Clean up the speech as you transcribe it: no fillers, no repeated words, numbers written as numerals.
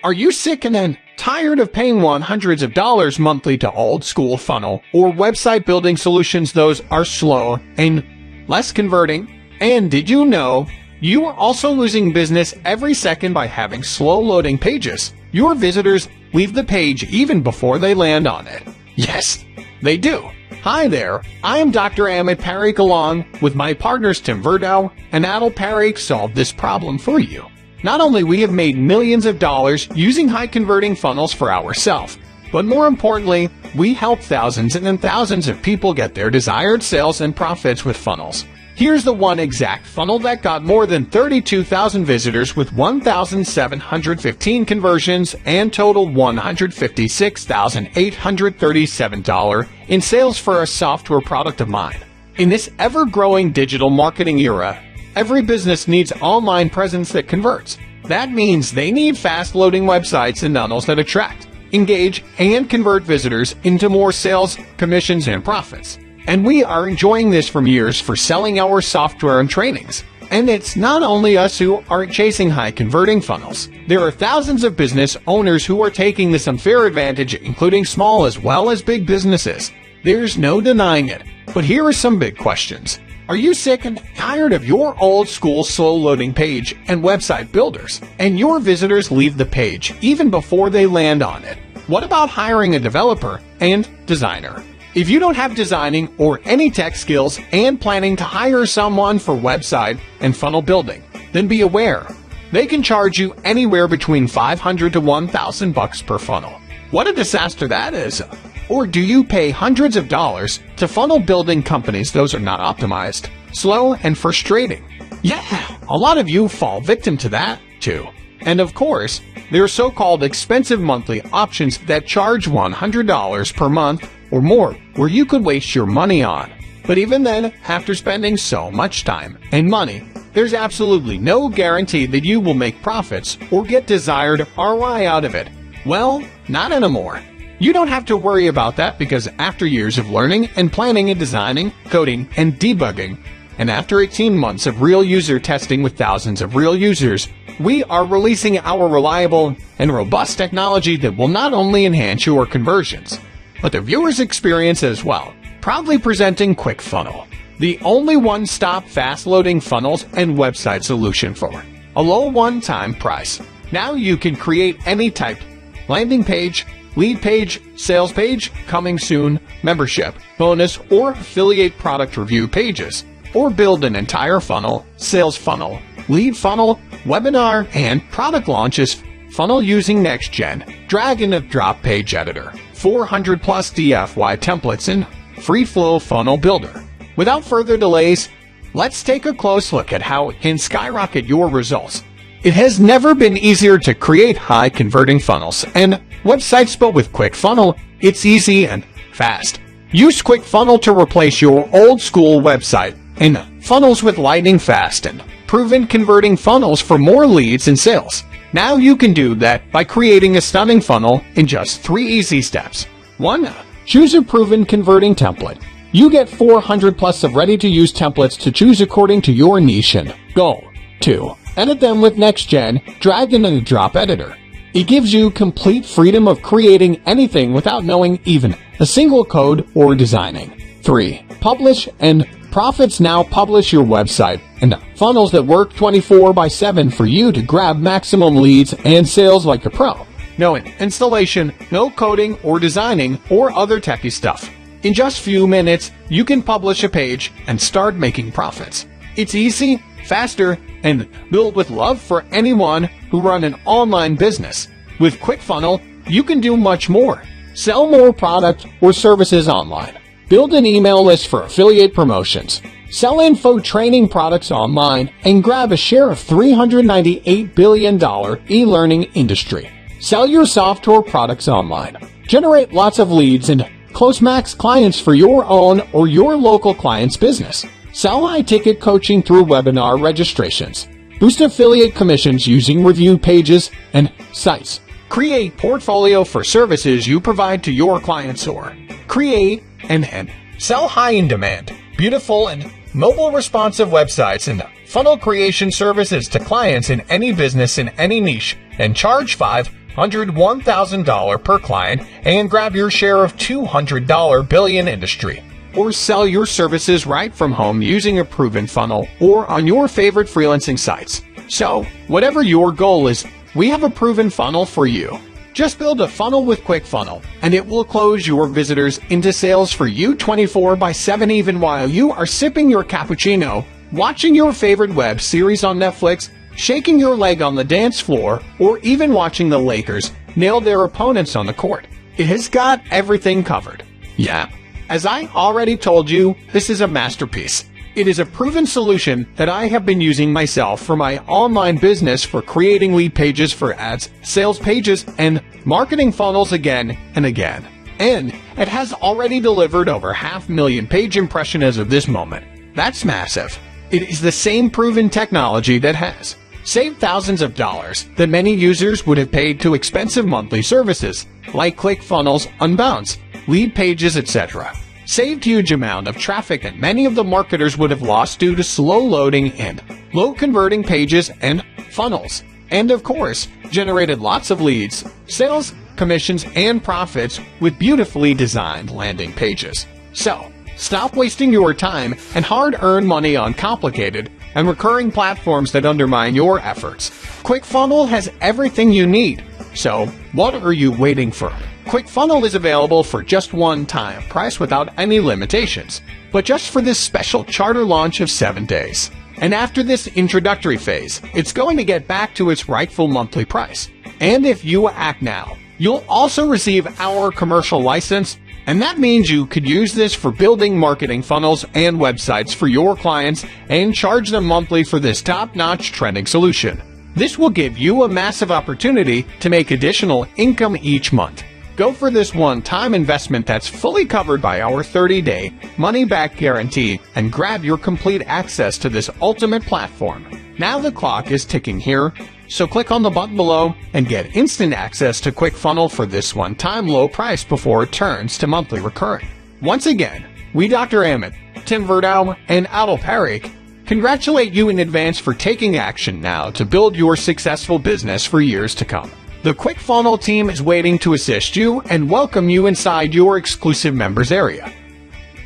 Are you sick and tired of paying hundreds of dollars monthly to old school funnel or website building solutions? Those are slow and less converting. And did you know you are also losing business every second by having slow loading pages? Your visitors leave the page even before they land on it. Yes, they do. Hi there, I am Dr. Amit Parikh along with my partners Tim Verdow and Adil Parikh solve this problem for you. Not only we have made millions of dollars using high converting funnels for ourselves, but more importantly, we help thousands and thousands of people get their desired sales and profits with funnels. Here's the one exact funnel that got more than 32,000 visitors with 1,715 conversions and totaled $156,837 in sales for a software product of mine. In this ever-growing digital marketing era, every business needs online presence that converts. That means they need fast-loading websites and funnels that attract, engage, and convert visitors into more sales, commissions, and profits. And we are enjoying this from years for selling our software and trainings. And it's not only us who are chasing high-converting funnels. There are thousands of business owners who are taking this unfair advantage, including small as well as big businesses. There's no denying it. But here are some big questions. Are you sick and tired of your old-school slow-loading page and website builders, and your visitors leave the page even before they land on it? What about hiring a developer and designer? If you don't have designing or any tech skills and planning to hire someone for website and funnel building, then be aware. They can charge you anywhere between $500 to $1,000 per funnel. What a disaster that is! Or do you pay hundreds of dollars to funnel building companies? Those are not optimized, slow, and frustrating. Yeah, a lot of you fall victim to that too. And of course, there are so-called expensive monthly options that charge $100 per month or more, where you could waste your money on. But even then, after spending so much time and money, there's absolutely no guarantee that you will make profits or get desired ROI out of it. Well, not anymore. You don't have to worry about that because after years of learning and planning and designing, coding, and debugging, and after 18 months of real user testing with thousands of real users, we are releasing our reliable and robust technology that will not only enhance your conversions, but the viewer's experience as well. Proudly presenting QuickFunnel, the only one-stop fast-loading funnels and website solution for a low one-time price. Now you can create any type landing page, lead page, sales page, coming soon, membership, bonus, or affiliate product review pages, or build an entire funnel, sales funnel, lead funnel, webinar, and product launches funnel using next-gen drag-and-drop page editor, 400 plus DIY templates, and free flow funnel builder. Without further delays, let's take a close look at how it can skyrocket your results. It has never been easier to create high-converting funnels and websites, but with QuickFunnel, it's easy and fast. Use QuickFunnel to replace your old-school website and funnels with lightning-fast and proven converting funnels for more leads and sales. Now you can do that by creating a stunning funnel in just 3 easy steps. 1. Choose a proven converting template. You get 400 plus of ready-to-use templates to choose according to your niche and goal. 2. Edit them with next-gen drag-and-drop editor. It gives you complete freedom of creating anything without knowing even a single code or designing. 3. Publish and profits. Now publish your website and funnels that work 24/7 for you to grab maximum leads and sales like a pro. No installation, no coding or designing or other techie stuff. In just few minutes, you can publish a page and start making profits. It's easy, faster, and built with love for anyone who run an online business. With QuickFunnel, you can do much more. Sell more product or services online. Build an email list for affiliate promotions. Sell info training products online and grab a share of $398 billion e-learning industry. Sell your software products online. Generate lots of leads and close max clients for your own or your local client's business. Sell high-ticket coaching through webinar registrations. Boost affiliate commissions using review pages and sites. Create portfolio for services you provide to your clients, or create and sell high-in-demand, beautiful and mobile responsive websites and funnel creation services to clients in any business in any niche, and charge $5 $101,000 per client and grab your share of $200 billion industry. Or sell your services right from home using a proven funnel or on your favorite freelancing sites. So, whatever your goal is, we have a proven funnel for you. Just build a funnel with QuickFunnel, and it will close your visitors into sales for you 24/7 even while you are sipping your cappuccino, watching your favorite web series on Netflix, shaking your leg on the dance floor, or even watching the Lakers nail their opponents on the court. It has got everything covered. Yeah, as I already told you, this is a masterpiece. It is a proven solution that I have been using myself for my online business for creating lead pages for ads, sales pages, and marketing funnels again and again. And it has already delivered over 500,000 page impressions as of this moment. That's massive. It is the same proven technology that has saved thousands of dollars that many users would have paid to expensive monthly services like ClickFunnels, Unbounce, lead pages, etc. Saved huge amount of traffic that many of the marketers would have lost due to slow loading and low converting pages and funnels. And of course, generated lots of leads, sales, commissions, and profits with beautifully designed landing pages. So, stop wasting your time and hard-earned money on complicated and recurring platforms that undermine your efforts. QuickFunnel has everything you need. So, what are you waiting for? QuickFunnel is available for just one-time price without any limitations, but just for this special charter launch of 7 days. And after this introductory phase, it's going to get back to its rightful monthly price. And if you act now, you'll also receive our commercial license, and that means you could use this for building marketing funnels and websites for your clients and charge them monthly for this top-notch trending solution. This will give you a massive opportunity to make additional income each month. Go for this one-time investment that's fully covered by our 30-day money-back guarantee and grab your complete access to this ultimate platform. Now the clock is ticking here, so click on the button below and get instant access to QuickFunnel for this one-time low price before it turns to monthly recurring. Once again, we Dr. Amit, Tim Verdau, and Adil Parikh congratulate you in advance for taking action now to build your successful business for years to come. The QuickFunnel team is waiting to assist you and welcome you inside your exclusive members area.